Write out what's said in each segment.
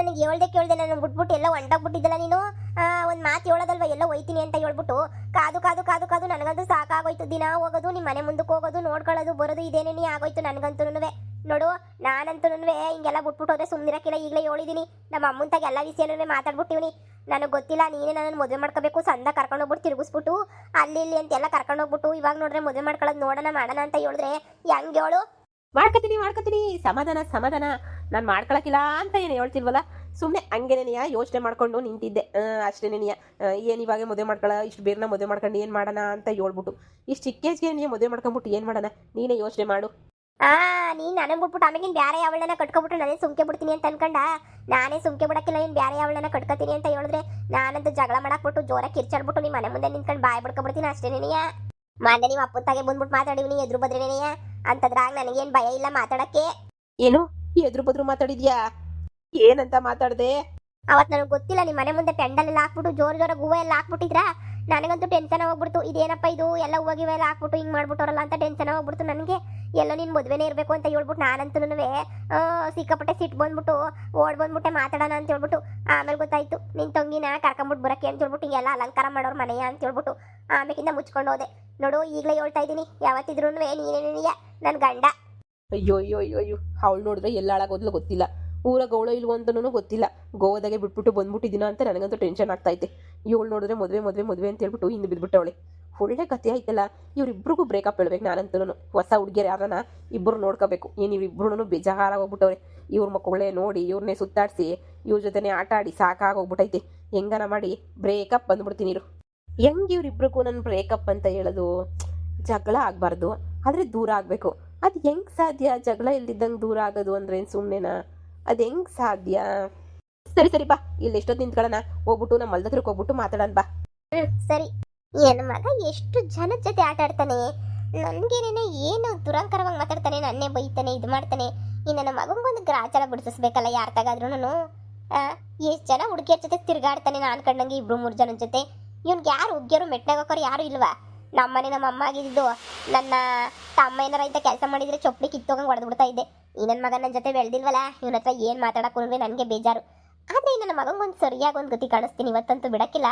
ನನಗೆ ಹೇಳ್ದೆ ಕೇಳ್ದೆ ನಾನು ಬಿಟ್ಬಿಟ್ಟು ಎಲ್ಲ ಹೊಂಟಾಗ್ಬಿಟ್ಟಿದ್ದಲ್ಲ ನೀನು. ಒಂದು ಮಾತು ಹೇಳೋದಲ್ವ ಎಲ್ಲ ಹೋಯ್ತೀನಿ ಅಂತ ಹೇಳ್ಬಿಟ್ಟು ಕಾದು ಕಾದು ಕಾದು ಕಾದು ನನಗಂತೂ ಸಾಕಾಗೋಯ್ತು. ದಿನ ಹೋಗೋದು ನಿಮ್ಮ ಮನೆ ಮುಂದಕ್ಕೆ ಹೋಗೋದು ನೋಡ್ಕೊಳ್ಳೋದು ಬರೋದು ಇದೇನೇ ಆಗೋಯ್ತು ನನಗಂತೂ. ನೋಡು ನಾನಂತೂ ಹಿಂಗೆಲ್ಲ ಬಿಟ್ಬಿಟ್ಟು ಹೋದ್ರೆ ಸುಮ್ಮನಿರಕ್ಕಿಲ್ಲ. ಈಗಲೇ ಹೇಳಿದೀನಿ ನಮ್ಮ ಅಮ್ಮಂತಾಗ ಎಲ್ಲ ವಿಷಯನೂ ಮಾತಾಡ್ಬಿಟ್ಟಿವ್ನಿ. ನನಗೆ ಗೊತ್ತಿಲ್ಲ ನೀನೇ ನನ್ನನ್ನು ಮದುವೆ ಮಾಡ್ಕೋಬೇಕು, ಸಂದ ಕರ್ಕೊಂಡೋಗ್ಬಿಟ್ಟು ತಿರುಗಿಸ್ಬಿಟ್ಟು ಅಲ್ಲಿ ಇಲ್ಲಿ ಅಂತೆಲ್ಲ ಕರ್ಕೊಂಡೋಗ್ಬಿಟ್ಟು ಇವಾಗ ನೋಡ್ರೆ ಮದುವೆ ಮಾಡ್ಕೊಳ್ಳೋದು ನೋಡೋಣ ಮಾಡೋಣ ಅಂತ ಹೇಳಿದ್ರೆ ಹೆಂಗೆ ಹೇಳು? ಮಾಡ್ಕೊತೀನಿ ಸಮಾಧಾನ ಸಮಾಧಾನ. ನಾನು ಮಾಡ್ಕೊಳಕಿಲ್ಲ ಅಂತ ಏನು ಹೇಳ್ತಿಲ್ವಲ್ಲ, ಸುಮ್ಮನೆ ಹಂಗೇನೇನಿಯ ಯೋಚನೆ ಮಾಡ್ಕೊಂಡು ನಿಂತಿದ್ದೆ ಅಷ್ಟೇನೇನಿಯ. ಏನು ಇವಾಗ ಮದುವೆ ಮಾಡ್ಕೊಳ್ಳೋ ಇಷ್ಟು ಬೇರೆನ ಮದುವೆ ಮಾಡ್ಕೊಂಡು ಏನು ಮಾಡೋಣ ಅಂತ ಹೇಳ್ಬಿಟ್ಟು ಇಷ್ಟು ಚಿಕ್ಕೇಜ್ಗೆ ನೀನು ಮದುವೆ ಮಾಡ್ಕೊಂಬಿಟ್ಟು ಏನು ಮಾಡೋಣ ನೀನೇ ಯೋಚನೆ ಮಾಡು. ನೀನು ನನಗೆ ಬಿಟ್ಬಿಟ್ಟು ಆಮೇಲೆ ಬೇರೆ ಯಾವಳನ್ನ ಕಟ್ಕೊಬಿಟ್ಟು ನಾನೇ ಸುಮ್ಕೆ ಬಿಡ್ತೀನಿ ಅಂತ ಅನ್ಕೊಂಡ. ನಾನೇ ಸುಮ್ಕೆ ಬಿಡಕ್ಕಿಲ್ಲ, ನೀನು ಬೇರೆ ಯಾವಳನ್ನ ಕಟ್ಕೋತೀನಿ ಅಂತ ಹೇಳಿದ್ರೆ ನಾನಂತೂ ಜಗಳ ಮಾಡಾಕ್ಬಿಟ್ಟು ಜೋರಾಗಿ ಕಿರ್ಚಾಡ್ಬಿಟ್ಟು ನಿಮ್ಮ ಮನೆ ಮುಂದೆ ನಿಂತ್ಕೊಂಡು ಬಾಯ್ ಬಿಡ್ಕೊಬಿಡ್ತೀನಿ ಅಷ್ಟೇನೇನಿಯ. ಮಾನ್ಯ ನೀವು ಅಪ್ಪತ್ತಾಗೆ ಬಂದ್ಬಿಟ್ಟು ಮಾತಾಡಿವಿ, ನೀ ಎದುರು ಬದ್ರೇನೆಯ ಅಂತದ್ರಾಗ ನನಗೇನು ಭಯ ಇಲ್ಲ ಮಾತಾಡಕ್ಕೆ. ಏನು ಎದುರು ಬದ್ರು ಮಾತಾಡಿದ್ಯಾ? ಏನಂತ ಮಾತಾಡ್ದೆ? ಅವತ್ತು ನನಗೆ ಗೊತ್ತಿಲ್ಲ, ನಿಮ್ಮ ಮನೆ ಮುಂದೆ ಪೆಂಡಲೆಲ್ಲ ಹಾಕ್ಬಿಟ್ಟು ಜೋರಾಗಿ ಹೂವು ಎಲ್ಲ ಹಾಕ್ಬಿಟ್ಟಿದ್ರ. ನನಗಂತೂ ಟೆನ್ಷನ್ ಹೋಗ್ಬಿಡ್ತು. ಇದೇನಪ್ಪ ಇದು ಎಲ್ಲ ಹೂವಾಗಿವೆ ಎಲ್ಲ ಹಾಕ್ಬಿಟ್ಟು ಹಿಂಗೆ ಮಾಡ್ಬಿಟ್ಟವ್ರಲ್ಲ ಅಂತ ಟೆನ್ಷನ್ ಹೋಗ್ಬಿಡ್ತು ನನಗೆ. ಎಲ್ಲೋ ನೀನು ಮದುವೆನೇ ಇರಬೇಕು ಅಂತ ಹೇಳ್ಬಿಟ್ಟು ನಾನಂತೂ ಸಿಕ್ಕಾಪಟ್ಟೆ ಸಿಟ್ಟು ಬಂದ್ಬಿಟ್ಟು ಓಡ್ ಬಂದ್ಬಿಟ್ಟೆ ಮಾತಾಡೋಣ ಅಂತ ಹೇಳ್ಬಿಟ್ಟು. ಆಮೇಲೆ ಗೊತ್ತಾಯ್ತು ನಿನ್ನ ತಂಗಿನ ಕರ್ಕೊಂಬಿಟ್ಟು ಬರೋಕ್ಕೆ ಅಂತ ಹೇಳ್ಬಿಟ್ಟು ಹಿಂಗೆಲ್ಲ ಅಲಂಕಾರ ಮಾಡೋರು ಮನೆಯ ಅಂತ ಹೇಳ್ಬಿಟ್ಟು ಆಮೇಕಿಂದ ಮುಚ್ಕೊಂಡು ಹೋದೆ. ನೋಡು ಈಗಲೇ ಹೇಳ್ತಾ ಇದ್ದೀನಿ, ಯಾವತ್ತಿದ್ರು ನೀನೇನಿಯ ನನ್ನ ಗಂಡ. ಅಯ್ಯೋ ಅಯ್ಯೋ ಅಯ್ಯೋ ಅಯ್ಯೋ, ಅವಳು ನೋಡಿದ್ರೆ ಎಲ್ಲ ಹಾಳಾಗೋದ್ಲು ಗೊತ್ತಿಲ್ಲ, ಊರಾಗ ಅವಳು ಇಲ್ವೋ ಅಂತನೂ ಗೊತ್ತಿಲ್ಲ. ಗೋವಾದಾಗೆ ಬಿಟ್ಬಿಟ್ಟು ಬಂದ್ಬಿಟ್ಟಿದ್ದೀನ ಅಂತ ನನಗಂತೂ ಟೆನ್ಷನ್ ಆಗ್ತೈತೆ. ಇವಳು ನೋಡಿದ್ರೆ ಮದುವೆ ಅಂತ ಹೇಳ್ಬಿಟ್ಟು ಹಿಂದೆ ಬಿದ್ದುಬಿಟ್ಟವಳೆ. ಒಳ್ಳೆ ಕಥೆ ಆಯ್ತಲ್ಲ. ಇವರಿಬ್ರಿಗೂ ಬ್ರೇಕಪ್ ಹೇಳ್ಬೇಕು ನಾನಂತೂ. ಹೊಸ ಹುಡುಗಿಯರು ಯಾರನ್ನ ಇಬ್ಬರು ನೋಡ್ಕೋಬೇಕು. ಏನು ಇವ್ರಿಬ್ರು ಬೇಜಾರಾಗೋಗ್ಬಿಟ್ಟವ್ರೆ. ಇವ್ರ ಮಕ್ಕಳೇ ನೋಡಿ ಇವ್ರನ್ನೇ ಸುತ್ತಾಡಿಸಿ ಇವ್ರ ಜೊತೆನೇ ಆಟ ಆಡಿ ಸಾಕಾಗೋಗ್ಬಿಟ್ಟೈತೆ. ಹೆಂಗನ ಮಾಡಿ ಬ್ರೇಕಪ್ ಬಂದ್ಬಿಡ್ತೀನಿ ಇರು. ಹೆಂಗೆ ಇವ್ರಿಬ್ರಿಗೂ ನನ್ನ ಬ್ರೇಕಪ್ ಅಂತ ಹೇಳೋದು? ಜಗಳ ಆಗಬಾರ್ದು, ಆದರೆ ದೂರ ಆಗಬೇಕು. ಅದು ಹೆಂಗೆ ಸಾಧ್ಯ? ಜಗಳ ಇಲ್ದಿದ್ದಂಗೆ ದೂರ ಆಗೋದು ಅಂದ್ರೆ ಏನು ಸುಮ್ಮನೆನಾ? ಅದು ಹೆಂಗೆ ಸಾಧ್ಯ? ಸರಿ ಬಾ, ಇಲ್ಲಿ ಎಷ್ಟೊತ್ತು ನಿಂತ್ಕೊಳ್ಳೋಣ, ಹೋಗ್ಬಿಟ್ಟು ನಮ್ಮ ಮಲ್ದ ಹತ್ರಕ್ಕೆ ಹೋಗ್ಬಿಟ್ಟು ಮಾತಾಡೋಣ ಬಾ. ಸರಿ. ನನ್ನ ಮಗ ಎಷ್ಟು ಜನದ ಜೊತೆ ಆಟ ಆಡ್ತಾನೆ, ನನಗೇನೇನೆ ಏನು ದುರಂಕರವಾಗಿ ಮಾತಾಡ್ತಾನೆ, ನನ್ನೇ ಬೈತಾನೆ, ಇದು ಮಾಡ್ತಾನೆ. ಈ ನನ್ನ ಮಗಂಗೊಂದು ಗ್ರಾಚಾರ ಬಿಡಿಸ್ಬೇಕಲ್ಲ ಯಾರ ತಗಾದ್ರೂ. ಎಷ್ಟು ಜನ ಹುಡುಗಿಯರ ಜೊತೆ ತಿರ್ಗಾಡ್ತಾನೆ ನಾನು ಕಂಡಂಗೆ, 2-3 ಜನದ ಜೊತೆ. ಇವ್ನಿಗೆ ಯಾರು ಹುಡುಗಿಯರು ಮೆಟ್ನಾಗೋರು ಯಾರು ಇಲ್ವಾ? ನಮ್ಮನೆ ನಮ್ಮ ಅಮ್ಮ ಆಗಿದ್ದು ನನ್ನ ತಮ್ಮ ಏನಾರ ಇಂಥ ಕೆಲಸ ಮಾಡಿದರೆ ಚೊಪ್ಪಲಿ ಕಿತ್ತೋಗಂಗೆ ಹೊಡೆದ್ಬಿಡ್ತಾ ಇದ್ದೆ. ಈ ನನ್ನ ಮಗ ನನ್ನ ಜೊತೆ ಬೆಳೆದಿಲ್ವಲ್ಲ, ಇವನ ಹತ್ರ ಏನು ಮಾತಾಡೋಕ್ಕೂ ನನಗೆ ಬೇಜಾರು. ಆದರೆ ನನ್ನ ಮಗಂಗೊಂದು ಸರಿಯಾಗಿ ಒಂದು ಗತಿ ಕಾಣಿಸ್ತೀನಿ, ಇವತ್ತಂತೂ ಬಿಡಕ್ಕಿಲ್ಲ.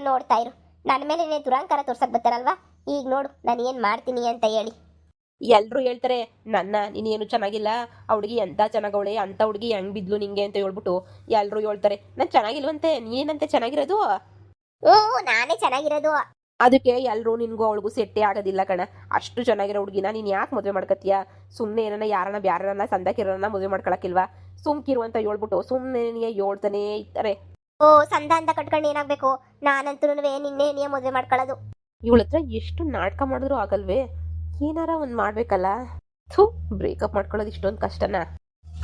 ನೋಡ್ತಾ ಇರು, ನನ್ನ ಮೇಲೆ ದುರಂಕಾರ ತೋರ್ಸಕ್ಕೆ ಬರ್ತಾರಲ್ವಾ, ಈಗ ನೋಡು ನಾನು ಏನು ಮಾಡ್ತೀನಿ ಅಂತ ಹೇಳಿ. ಎಲ್ಲರೂ ಹೇಳ್ತಾರೆ ನೀನೇನು ಚೆನ್ನಾಗಿಲ್ಲ, ಆ ಹುಡುಗಿ ಎಂಥ ಚೆನ್ನಾಗವಳೆ, ಅಂಥ ಹುಡುಗಿ ಹೆಂಗೆ ಬಿದ್ಲು ನಿಂಗೆ ಅಂತ ಹೇಳ್ಬಿಟ್ಟು ಎಲ್ಲರೂ ಹೇಳ್ತಾರೆ. ನಾನು ಚೆನ್ನಾಗಿಲ್ವಂತೆ, ನೀನಂತೆ ಚೆನ್ನಾಗಿರೋದು? ನಾನೇ ಚೆನ್ನಾಗಿರೋದು. ಅದಕ್ಕೆ ಎಲ್ಲರೂ ನಿನ್ಗೂ ಅವಳಿಗೂ ಸೆಟ್ಟೇ ಆಗೋದಿಲ್ಲ ಕಣ. ಅಷ್ಟು ಚೆನ್ನಾಗಿರೋ ಹುಡುಗಿನ ನೀನು ಯಾಕೆ ಮದುವೆ ಮಾಡ್ಕೊತೀಯ? ಸುಮ್ಮನೆ ಏನನ್ನ ಯಾರನ್ನ ಬ್ಯಾರನ್ನ ಸಂದಕ್ಕಿರೋನ್ನ ಮದುವೆ ಮಾಡ್ಕೊಳಕ್ಕಿಲ್ವಾ? ಸುಮ್ಕಿರು ಅಂತ ಹೇಳ್ಬಿಟ್ಟು ಸುಮ್ಮನೆ ಹೇಳ್ತಾನೆ ಇರ್ತಾರೆ. ಸಂದ ಅಂತ ಕಟ್ಕೊಂಡು ಏನಾಗಬೇಕು? ನಾನಂತೂ ನಿನ್ನೆ ಮದುವೆ ಮಾಡ್ಕೊಳ್ಳೋದು. ಇವಳ ಹತ್ರ ಎಷ್ಟು ನಾಟಕ ಮಾಡಿದ್ರು ಆಗಲ್ವೇ? ಏನಾರ ಒಂದು ಮಾಡ್ಬೇಕಲ್ಲ. ಬ್ರೇಕಪ್ ಮಾಡ್ಕೊಳ್ಳೋದು ಇಷ್ಟೊಂದು ಕಷ್ಟನಾ?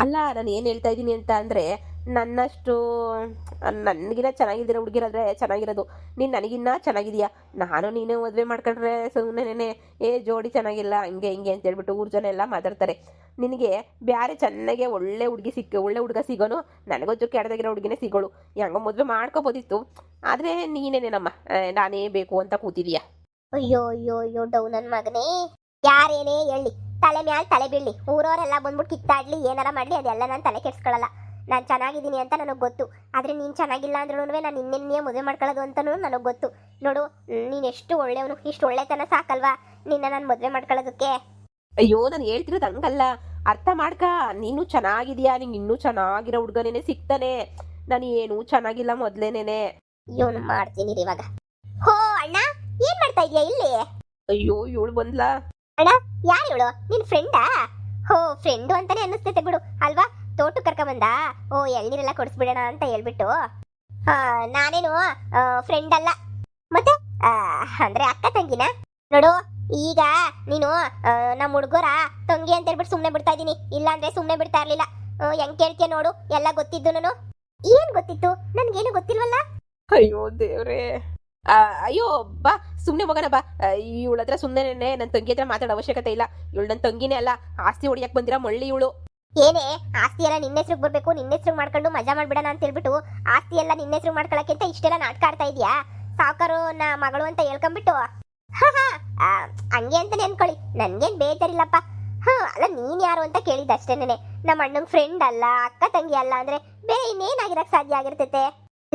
ಅಲ್ಲ, ನಾನು ಏನು ಹೇಳ್ತಾ ಇದ್ದೀನಿ ಅಂತ ಅಂದರೆ, ನನ್ನಷ್ಟು ನನಗಿನ್ನ ಚೆನ್ನಾಗಿದ್ದೀರ ಹುಡುಗಿರಾದ್ರೆ ಚೆನ್ನಾಗಿರೋದು. ನೀನು ನನಗಿನ್ನ ಚೆನ್ನಾಗಿದೆಯಾ? ನಾನು ನೀನು ಮದುವೆ ಮಾಡ್ಕೊಂಡ್ರೆ ಸುಮ್ಮನೆ ಜೋಡಿ ಚೆನ್ನಾಗಿಲ್ಲ ಹಂಗೆ ಹಿಂಗೆ ಅಂತ ಹೇಳ್ಬಿಟ್ಟು ಊರು ಜನ ಎಲ್ಲ ಮಾತಾಡ್ತಾರೆ. ನಿನಗೆ ಬ್ಯಾರೆ ಚೆನ್ನಾಗೆ ಒಳ್ಳೆ ಹುಡುಗ ಸಿಗೋನು, ನನಗೊಜ್ಜು ಕೆಡದಾಗಿರೋ ಹುಡುಗಿನೇ ಸಿಗೋಳು. ಹೆಂಗೋ ಮದುವೆ ಮಾಡ್ಕೋಬೋದಿತ್ತು, ಆದರೆ ನೀನೇನೇನಮ್ಮ ನಾನೇ ಬೇಕು ಅಂತ ಕೂತಿದೀಯಾ? ಅಯ್ಯೋ ಅಯ್ಯೋ ಅಯ್ಯೋ ಡೌ ನನ್ನ ಮಗನೇ, ಯಾರೇನೇ ಹೇಳಿ ತಲೆ ಮ್ಯಾಲ ತಲೆ ಬೀಳಲಿ, ಊರವರೆಲ್ಲ ಬಂದ್ಬಿಟ್ಟು ಕಿತ್ತಾಡ್ಲಿ ಏನಾರ ಮಾಡಲಿ, ಅದೆಲ್ಲ ನಾನು ತಲೆ ಕೆಡ್ಸ್ಕೊಳ್ಳಲ್ಲ. ನಾನು ಚೆನ್ನಾಗಿದ್ದೀನಿ ಅಂತ ನನಗೆ ಗೊತ್ತು. ಆದರೆ ನೀನು ಚೆನ್ನಾಗಿಲ್ಲ ಅಂದ್ರೂ ನಾನು ನಿನ್ನೆ ಮದುವೆ ಮಾಡ್ಕೊಳ್ಳೋದು ಅಂತಲೂ ನನಗೆ ಗೊತ್ತು. ನೋಡು, ನೀನು ಎಷ್ಟು ಒಳ್ಳೆಯವನು, ಇಷ್ಟು ಒಳ್ಳೆತನ ಸಾಕಲ್ವಾ ನಿನ್ನ ನಾನು ಮದುವೆ ಮಾಡ್ಕೊಳ್ಳೋದಕ್ಕೆ? ಅಯ್ಯೋ, ನಾನು ಹೇಳ್ತಿರೋದು ಹಂಗಲ್ಲ, ಅರ್ಥ ಮಾಡ್ಕ. ನೀನು ಚೆನ್ನಾಗಿದೆಯಾ, ನಿಂಗೆ ಇನ್ನೂ ಚೆನ್ನಾಗಿರೋ ಹುಡುಗನೇನೆ ಸಿಗ್ತಾನೆ. ನಾನು ಏನೂ ಚೆನ್ನಾಗಿಲ್ಲ ಮೊದಲೇನೇನೆ. ಇವನು ಮಾಡ್ತೀನಿ ಇವಾಗ. ಹೋ ಅಣ್ಣ, ಏನ್ ಮಾಡ್ತಾ ಇದೀಯಾ ಇಲ್ಲಿ? ಅಯ್ಯೋ, ಇವಳು ಬಂದ್ಲಾ? ಅಣ್ಣ, ಯಾರು ಇವಳು? ನಿನ್ ಫ್ರೆಂಡಾ? ಹೋ, ಫ್ರೆಂಡು ಅಂತಾನೆ ಅನ್ನಿಸ್ತೈತೆ ಬಿಡು ಅಲ್ವಾ? ತೋಟಕ್ಕೆ ಕರ್ಕೊಂಬಂದ. ಓ, ಎಳ್ನೀರೆಲ್ಲ ಕೊಡಿಸ್ಬಿಡೋಣ ಅಂತ ಹೇಳ್ಬಿಟ್ಟು. ನಾನೇನು ಫ್ರೆಂಡ್ ಅಲ್ಲ, ಮತ್ತೆ ಅಂದ್ರೆ ಅಕ್ಕ ತಂಗಿನ. ನೋಡು, ಈಗ ನೀನು ನಮ್ಮ ಹುಡುಗರ ತಂಗಿ ಅಂತ ಹೇಳ್ಬಿಟ್ಟು ಸುಮ್ಮನೆ ಬಿಡ್ತಾ ಇದ್ದೀನಿ, ಇಲ್ಲ ಅಂದ್ರೆ ಸುಮ್ಮನೆ ಬಿಡ್ತಾ ಇರ್ಲಿಲ್ಲ. ಹೆಂಗ್ ಕೇಳ್ತೀಯ ನೋಡು, ಎಲ್ಲ ಗೊತ್ತಿದ್ದು. ನಾನು ಏನ್ ಗೊತ್ತಿತ್ತು? ನನ್ಗೇನು ಗೊತ್ತಿಲ್ವಲ್ಲ. ಅಯ್ಯೋ ದೇವ್ರೇ, ಅಯ್ಯೋ ಬಾ ಸುಮ್ಮನೆ ಮಗನ ಬಾ. ಇವಳ ಹತ್ರ ಸುಮ್ಮನೆ ನನ್ನ ತಂಗಿ ಹತ್ರ ಮಾತಾಡೋ ಅವಶ್ಯಕತೆ ಇಲ್ಲ. ಇವಳು ನನ್ನ ತಂಗಿನೇ ಅಲ್ಲ, ಆಸ್ತಿ ಹೊಡಿಯಕ್ಕೆ ಬಂದಿರೋ ಮಳ್ಳಿ ಇವಳು. ಏನೇ ಆಸ್ತಿ ಎಲ್ಲ ನಿನ್ನ ಹೆಸ್ರಿಗೆ ಬರ್ಬೇಕು, ನಿನ್ನ ಹೆಸ್ರಿಗೆ ಮಾಡ್ಕೊಂಡು ಮಜಾ ಮಾಡ್ಬಿಡೋಣ ಅಂತ ಹೇಳ್ಬಿಟ್ಟು ಆಸ್ತಿ ಎಲ್ಲ ನಿನ್ನ ಹೆಸ್ರಿಗೆ ಮಾಡ್ಕೊಳಕ್ಕೆ ಅಂತ ಇಷ್ಟೆಲ್ಲ ನಾಟಕ ಆಡ್ತಾ ಇದೀಯಾ? ಸಾವುಕಾರು ನಾ ಮಗಳು ಅಂತ ಹೇಳ್ಕೊಂಡ್ಬಿಟ್ಟು ಹಂಗೆ ಅಂತಾನೆ ಅನ್ಕೊಳ್ಳಿ, ನನ್ಗೇನ್ ಬೇಜಾರಿಲ್ಲಪ್ಪ. ಅಲ್ಲ ನೀನ್ ಯಾರು ಅಂತ ಕೇಳಿದ ಅಷ್ಟೇನೆ. ನಮ್ಮ ಅಣ್ಣಂಗ್ ಫ್ರೆಂಡ್ ಅಲ್ಲ, ಅಕ್ಕ ತಂಗಿ ಅಲ್ಲ ಅಂದ್ರೆ ಬೇರೆ ಇನ್ನೇನಾಗಿರಕ್ ಸಾಧ್ಯ ಆಗಿರ್ತೈತೆ?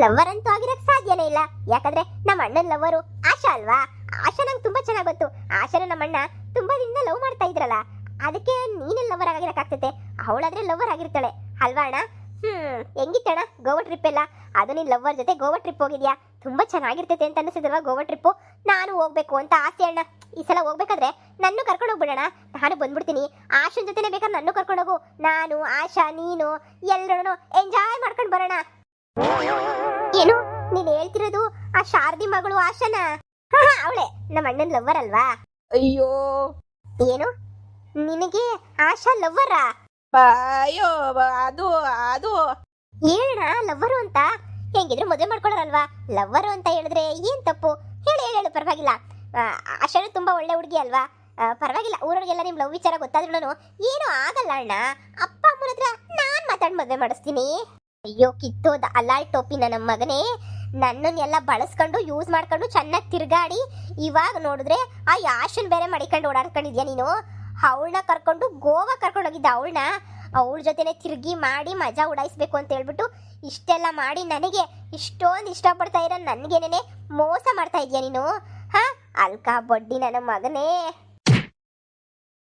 ಲವರ್ ಅಂತೂ ಆಗಿರಕ್ ಸಾಧ್ಯನೇ ಇಲ್ಲ. ಯಾಕಂದ್ರೆ ನಮ್ಮ ಅಣ್ಣನ ಲವರು ಆಶಾ ಅಲ್ವಾ? ಆಶಾ ನಂಗೆ ತುಂಬಾ ಚೆನ್ನಾಗ್ ಗೊತ್ತು. ಆಶಾನ ನಮ್ಮ ಅಣ್ಣ ತುಂಬಾ ದಿನ ಲವ್ ಮಾಡ್ತಾ ಇದ್ರಲ್ಲ, ಅದಕ್ಕೆ ನೀನೇ ಲವರ್ ಆಗಿರಕ್ ಆಗ್ತೈತೆ. ಅವಳಾದ್ರೆ ಲವರ್ ಆಗಿರ್ತಾಳೆ ಅಲ್ವಾ ಅಣ್ಣ? ಹೆಂಗಿತ್ತಣ್ಣ ಗೋವಾ ಟ್ರಿಪ್ ಎಲ್ಲ? ಅದು ನೀನ್ ಲವರ್ ಜೊತೆ ಗೋವಾ ಟ್ರಿಪ್ ಹೋಗಿದ್ಯಾ? ತುಂಬಾ ಚೆನ್ನಾಗಿರ್ತೈತೆ ಅಂತ ಅನಿಸಿದಲ್ವಾ ಗೋವಾ ಟ್ರಿಪ್ಪು? ನಾನು ಹೋಗ್ಬೇಕು ಅಂತ ಆಸೆ ಅಣ್ಣ. ಈ ಸಲ ಹೋಗ್ಬೇಕಾದ್ರೆ ನನ್ನ ಕರ್ಕೊಂಡು ಹೋಗ್ಬಿಡೋಣ. ನಾನು ಬಂದ್ಬಿಡ್ತೀನಿ. ಆಶನ್ ಜೊತೆನೆ ಬೇಕಾದ್ರೆ ನನ್ನ ಕರ್ಕೊಂಡು ಹೋಗು. ನಾನು ಆಶಾ ನೀನು ಎಲ್ಲರೂ ಎಂಜಾಯ್ ಮಾಡ್ಕೊಂಡು ಬರೋಣ. ಏನು ನೀನ್ ಹೇಳ್ತಿರೋದು ಆ ಶಾರದಿ ಮಗಳು ಆಶಾನ? ಅವಳೆ ನಮ್ಮ ಅಣ್ಣನ ಲವ್ವರ್ ಅಲ್ವಾ? ಅಯ್ಯೋ ಏನು ನಿನಗೆ ಆಶಾ ಲವ್ವರಾ? ಅಯ್ಯೋ ಅದು ಅದು ಹೇಳಣ ಲವ್ವರು ಅಂತ. ಹೆಂಗಿದ್ರು ಮದುವೆ ಮಾಡ್ಕೊಳ್ಳೋರಲ್ವಾ? ಲವ್ವರು ಅಂತ ಹೇಳಿದ್ರೆ ಏನ್ ತಪ್ಪು? ಹೇಳು ಪರವಾಗಿಲ್ಲ. ಆಶಾನು ತುಂಬಾ ಒಳ್ಳೆ ಹುಡುಗಿ ಅಲ್ವಾ? ಪರವಾಗಿಲ್ಲ. ಊರವ್ರಿಗೆಲ್ಲ ನಿಮ್ ಲವ್ ವಿಚಾರ ಗೊತ್ತಾದ್ರೂ ಏನು ಆಗಲ್ಲ ಅಣ್ಣ. ಅಪ್ಪ ಅಮ್ಮನ ಹತ್ರ ನಾನ್ ಮಾತಾಡಿ ಮದುವೆ ಮಾಡಿಸ್ತೀನಿ. ಅಯ್ಯೋ ಕಿತ್ತೋದ ಅಲಾಳ್ ಟೋಪಿ ನನ್ನ ಮಗನೇ. ನನ್ನನ್ನೆಲ್ಲ ಬಳಸ್ಕೊಂಡು ಯೂಸ್ ಮಾಡ್ಕೊಂಡು ಚೆನ್ನಾಗಿ ತಿರ್ಗಾಡಿ ಇವಾಗ ನೋಡಿದ್ರೆ ಆ ಆಶನ್ ಬೇರೆ ಮಡಿಕೊಂಡು ಓಡಾಡ್ಕೊಂಡಿದ್ಯಾ ನೀನು. ಅವಳನ್ನ ಕರ್ಕೊಂಡು ಗೋವಾ ಕರ್ಕೊಂಡು ಹೋಗಿದ್ದ. ಅವಳ ಜೊತೆನೆ ತಿರುಗಿ ಮಾಡಿ ಮಜಾ ಉಡಾಯಿಸ್ಬೇಕು ಅಂತ ಹೇಳ್ಬಿಟ್ಟು ಇಷ್ಟೆಲ್ಲ ಮಾಡಿ ನನಗೆ ಇಷ್ಟೊಂದು ಇಷ್ಟಪಡ್ತಾ ಇರೋ ನನಗೇನೇನೆ ಮೋಸ ಮಾಡ್ತಾ ಇದೀಯ ನೀನು. ಅಲ್ಕಾ ಬಡ್ಡಿ ನನ್ನ ಮಗನೇ.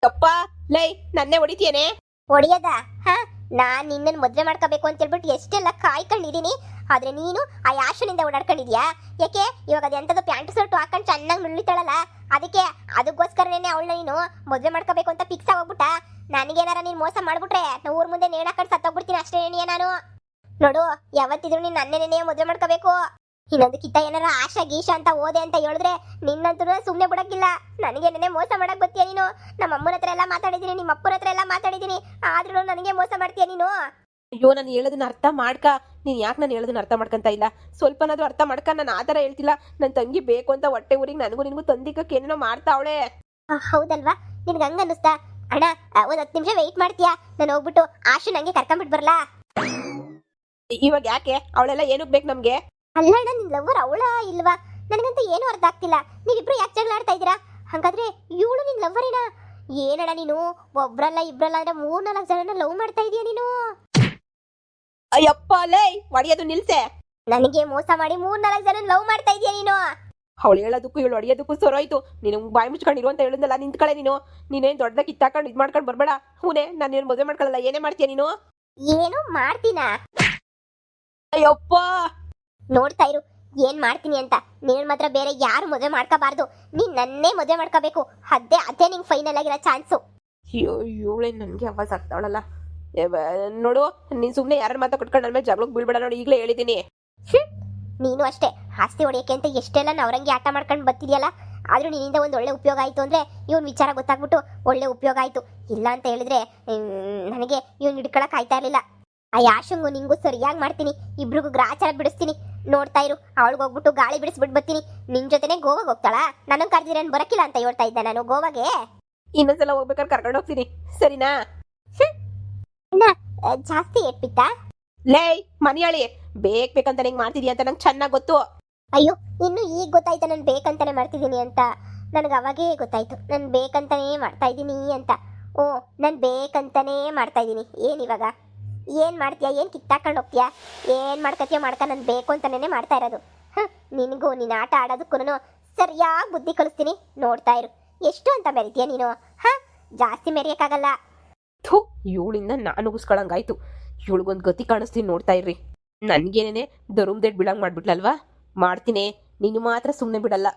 ಅಪ್ಪ ಲೈ ನನ್ನೇ ಹೊಡಿತೀಯೇನೆ? ಹೊಡಿಯದ? ನಾನ್ ನಿನ್ನನ್ನು ಮದ್ವೆ ಮಾಡ್ಕೋಬೇಕು ಅಂತ ಹೇಳ್ಬಿಟ್ಟು ಎಷ್ಟೆಲ್ಲ ಕಾಯ್ಕೊಂಡಿದೀನಿ. ಆದ್ರೆ ನೀನು ಆ ಯಾಶನಿಂದ ಓಡಾಡ್ಕೊಂಡಿದ್ಯಾ. ಯಾಕೆ ಇವಾಗ ಅದು ಎಂತದ್ದು ಪ್ಯಾಂಟ್ ಶರ್ಟ್ ಹಾಕೊಂಡು ಚೆನ್ನಾಗಿ ನುಳ್ಳಿತಾಳಲ್ಲ, ಅದಕ್ಕೋಸ್ಕರನೇ ಅವಳನ್ನ ನೀನು ಮದ್ವೆ ಮಾಡ್ಕೋಬೇಕು ಅಂತ ಫಿಕ್ಸ್ ಆಗೋಗ್ಬಿಟ್ಟ. ನನಗೇನಾರ ನೀನ್ ಮೋಸ ಮಾಡ್ಬಿಟ್ರೆ ಊರ್ ಮುಂದೆ ನೇಣಾಕೊಂಡು ಸತ್ತೋಗ್ಬಿಡ್ತೀನಿ ಅಷ್ಟೇ ನಾನು. ನೋಡು ಯಾವತ್ತಿದ್ರು ನೀನ್ ನನ್ನೇನೇ ಮದ್ವೆ ಮಾಡ್ಕೋಬೇಕು. ಇನ್ನೊಂದು ಕಿತ್ತ ಏನಾರ ಆಶಾ ಗೀಶಾ ಅಂತ ಓದೆ ಅಂತ ಹೇಳಿದ್ರೆ ನಿನ್ನಂತೂ ಸುಮ್ನೆ ಬಿಡಕ್ಕಿಲ್ಲ. ನನಗೇನೇ ಮೋಸ ಮಾಡಕ್ ಬತ್ತೀಯ ನೀನು. ನಮ್ಮ ಅಮ್ಮನ ಹತ್ರ ಎಲ್ಲ ಮಾತಾಡಿದೀನಿ, ನಿಮ್ಮ ಅಪ್ಪನ ಹತ್ರ ಎಲ್ಲ ಮಾತಾಡಿದೀನಿ, ಆದ್ರೂ ನನಗೆ ಮೋಸ ಮಾಡ್ತೀಯ ನೀನು. ಅಯ್ಯೋ ನಾನು ಹೇಳೋದನ್ನ ಅರ್ಥ ಮಾಡ್ಕ. ನೀನ್ ಯಾಕೆ ನಾನು ಹೇಳೋದನ್ನ ಅರ್ಥ ಮಾಡ್ಕೊಂತ ಇಲ್ಲ? ಸ್ವಲ್ಪನಾದ್ರೂ ಅರ್ಥ ಮಾಡ್ಕ. ನಾನು ಆ ಥರ ಹೇಳ್ತಿಲ್ಲ. ನನ್ನ ತಂಗಿ ಬೇಕು ಅಂತ ಹೊಟ್ಟೆ ಊರಿಗೆ ನನಗೂ ನಿನಗೂ ತಂದಿಕ್ಕಕ್ಕೆ ಏನೇನೋ ಮಾಡ್ತಾ ಅವಳೆ. ಹೌದಲ್ವಾ? ನಿನ್ಗೆ ಹಂಗ ಅನ್ನಿಸ್ತಾ? ಅಣ್ಣ ಒಂದ್ 10 ನಿಮಿಷ ವೆಯ್ಟ್ ಮಾಡ್ತೀಯಾ? ನಾನು ಹೋಗ್ಬಿಟ್ಟು ಆಶು ನಂಗೆ ಕರ್ಕೊಂಡ್ಬಿಟ್ಟು ಬರ್ಲಾ? ಇವಾಗ ಯಾಕೆ? ಅವಳೆಲ್ಲ ಏನಕ್ಕೆ ಬೇಕು ನಮ್ಗೆ? ಅಲ್ಲ ಅಣ್ಣ, ನಿನ್ ಲವ್ವರ್ ಅವಳ ಇಲ್ವಾ? ನನಗಂತೂ ಏನು ಅರ್ಥ ಆಗ್ತಿಲ್ಲ. ನೀವಿಬ್ರು ಯಾಕೆ ಜಗಳ ಆಡ್ತಾ ಇದ್ದೀರಾ? ಹಂಗಾದ್ರೆ ಇವಳು ನಿನ್ ಲವ್ವರೇನಾ? ಏನಣ್ಣ ನೀನು ಒಬ್ರಲ್ಲ ಇಬ್ರಲ್ಲ ಅಂದ್ರೆ 3-4 ಜನನ ಲವ್ ಮಾಡ್ತಾ ಇದೀಯ ನೀನು. ಅಯ್ಯಪ್ಪ ಲೈ ಹೊಡಿಯೋದು ನಿಲ್ಸೆ. ನನಗೆ ಮೋಸ ಮಾಡಿ 3-4 ಜನ ಲವ್ ಮಾಡ್ತಾ ಇದೀಯ ನೀನು. ಅವಳು ಹೇಳೋದಕ್ಕೂ ಇವಳು ಹೊಡಿಯೋದಕ್ಕೂ ಸರೋಯ್ತು. ನೀನು ಬಾಯಿ ಮುಚ್ಕೊಂಡಿರು ಅಂತ ಹೇಳಿದ್ನಲ್ಲ, ನಿಂತ್ಕಳೆ ನೀನು. ನೀನೇನು ದೊಡ್ಡದಾಗ ಕಿತ್ತಾಕೊಂಡು ಇದು ಮಾಡ್ಕೊಂಡು ಬರಬೇಡ. ಹೂನೆ ನಾನು ನೀನು ಮದುವೆ ಮಾಡ್ಕೊಳ್ಳಲ್ಲ. ಏನೇ ಮಾಡ್ತೀಯ ನೀನು? ಏನು ಮಾಡ್ತೀನಾ? ಅಯ್ಯಪ್ಪ ನೋಡ್ತಾ ಇರು ಏನ್ ಮಾಡ್ತೀನಿ ಅಂತ. ನೀನ್ ಮಾತ್ರ ಬೇರೆ ಯಾರು ಮದುವೆ ಮಾಡ್ಕೋಬಾರ್ದು. ನೀನ್ ನನ್ನೇ ಮದುವೆ ಮಾಡ್ಕೋಬೇಕು. ಅದೇ ನಿಂಗೆ ಫೈನಲ್ ಆಗಿರೋ ಚಾನ್ಸು. ಅಯ್ಯೋ ಇವಳೇ ನನಗೆ ಆವಾಜ್ ಆಗ್ತಾವಳಲ್ಲ. ನೋಡು ನೀನು ಸುಮ್ಮನೆ ಯಾರ ಮಾತಾ ಕೊಟ್ಕೊಂಡು ನನ್ನ ಮೇಲೆ ಜಗಳಕ್ಕೆ ಬೀಳ್ಬೇಡ. ನೋಡಿ ಈಗಲೇ ಹೇಳಿದ್ದೀನಿ. ನೀನು ಅಷ್ಟೇ ಆಸ್ತಿ ಹೊಡೆಯಕ್ಕೆ ಅಂತ ಎಷ್ಟೆಲ್ಲ ನವರಂಗಿ ಆಟ ಮಾಡ್ಕೊಂಡು ಬರ್ತಿದ್ಯಲ್ಲ. ಆದ್ರೂ ನಿನ್ನಿಂದ ಒಂದು ಒಳ್ಳೆ ಉಪಯೋಗ ಆಯ್ತು ಅಂದ್ರೆ ಇವನ್ ವಿಚಾರ ಗೊತ್ತಾಗ್ಬಿಟ್ಟು ಒಳ್ಳೆ ಉಪಯೋಗ ಆಯ್ತು. ಇಲ್ಲ ಅಂತ ಹೇಳಿದ್ರೆ ನನಗೆ ಇವನ್ ಹಿಡ್ಕೊಳಕ್ ಆಯ್ತಾ ಇರ್ಲಿಲ್ಲ. ಆ ಯಾಶಂಗು ನಿಂಗೂ ಸರಿಯಾಗಿ ಮಾಡ್ತೀನಿ. ಇಬ್ರಿಗೂ ಗ್ರಾಚಾರ ಬಿಡಿಸ್ತೀನಿ. ನೋಡ್ತಾ ಇರು. ಅವಳಿಗೆ ಹೋಗ್ಬಿಟ್ಟು ಗಾಳಿ ಬಿಡಿಸ್ಬಿಟ್ಟು ಬರ್ತೀನಿ. ನಿನ್ ಜೊತೆನೆ ಗೋವಾಗೆ ಹೋಗ್ತಾಳ. ನನಗೆ ಕರ್ದಿರೇನು ಬರಕಿಲ್ಲ ಅಂತ ಹೇಳ್ತಾ ಇದ್ದೆ ನಾನು ಗೋವಾಗೆ. ಇನ್ನೊಂದ್ಸಲ ಹೋಗ್ಬೇಕಾದ್ರೆ ಕರ್ಕೊಂಡು ಹೋಗ್ತೀನಿ, ಸರಿನಾ? ಜಾಸ್ತಿ ಏಟ್ಬಿಟ್ಟ? ಲೇ ಮನಿಯಾಳಿ, ಬೇಕಂತ ನಂಗೆ ಮಾಡ್ತಿದ್ಯಾ ಅಂತ ನಂಗೆ ಚೆನ್ನಾಗಿ ಗೊತ್ತು. ಅಯ್ಯೋ ಇನ್ನು ಈಗ ಗೊತ್ತಾಯ್ತಾ ನಾನು ಬೇಕಂತಾನೆ ಮಾಡ್ತಿದ್ದೀನಿ ಅಂತ? ನನಗೆ ಅವಾಗೇ ಗೊತ್ತಾಯ್ತು ನಾನು ಬೇಕಂತಾನೆ ಮಾಡ್ತಾ ಇದ್ದೀನಿ ಅಂತ. ಓ ನಾನು ಬೇಕಂತಾನೆ ಮಾಡ್ತಾ ಇದ್ದೀನಿ. ಏನಿವಾಗ ಏನು ಮಾಡ್ತೀಯಾ? ಏನು ಕಿತ್ತಾಕೊಂಡು ಹೋಗ್ತೀಯಾ? ಏನು ಮಾಡ್ಕತ್ತೀಯೋ ಮಾಡ್ಕ. ನಾನು ಬೇಕು ಅಂತಾನೇ ಮಾಡ್ತಾ ಇರೋದು. ನಿನಗೂ ನೀನು ಆಟ ಆಡೋದಕ್ಕೂ ಸರಿಯಾಗಿ ಬುದ್ಧಿ ಕಲಿಸ್ತೀನಿ. ನೋಡ್ತಾ ಇರು. ಎಷ್ಟು ಅಂತ ಮೆರಿತೀಯ ನೀನು? ಜಾಸ್ತಿ ಮೆರಿಯಕ್ಕಾಗಲ್ಲ. ಥೂ ಇವಳಿಂದ ನಾನು ಉಗಿಸ್ಕೊಳಂಗಾಯ್ತು. ಇವಳಿಗೊಂದು ಗತಿ ಕಾಣಿಸ್ತೀನಿ, ನೋಡ್ತಾ ಇರ್ರಿ. ನನಗೇನೇನೆ ದರುಮ್ ದೇಡ್ ಬೀಳಂಗೆ ಮಾಡ್ಬಿಟ್ಲಲ್ವಾ? ಮಾಡ್ತೀನಿ. ನೀನು ಮಾತ್ರ ಸುಮ್ಮನೆ ಬಿಡಲ್ಲ.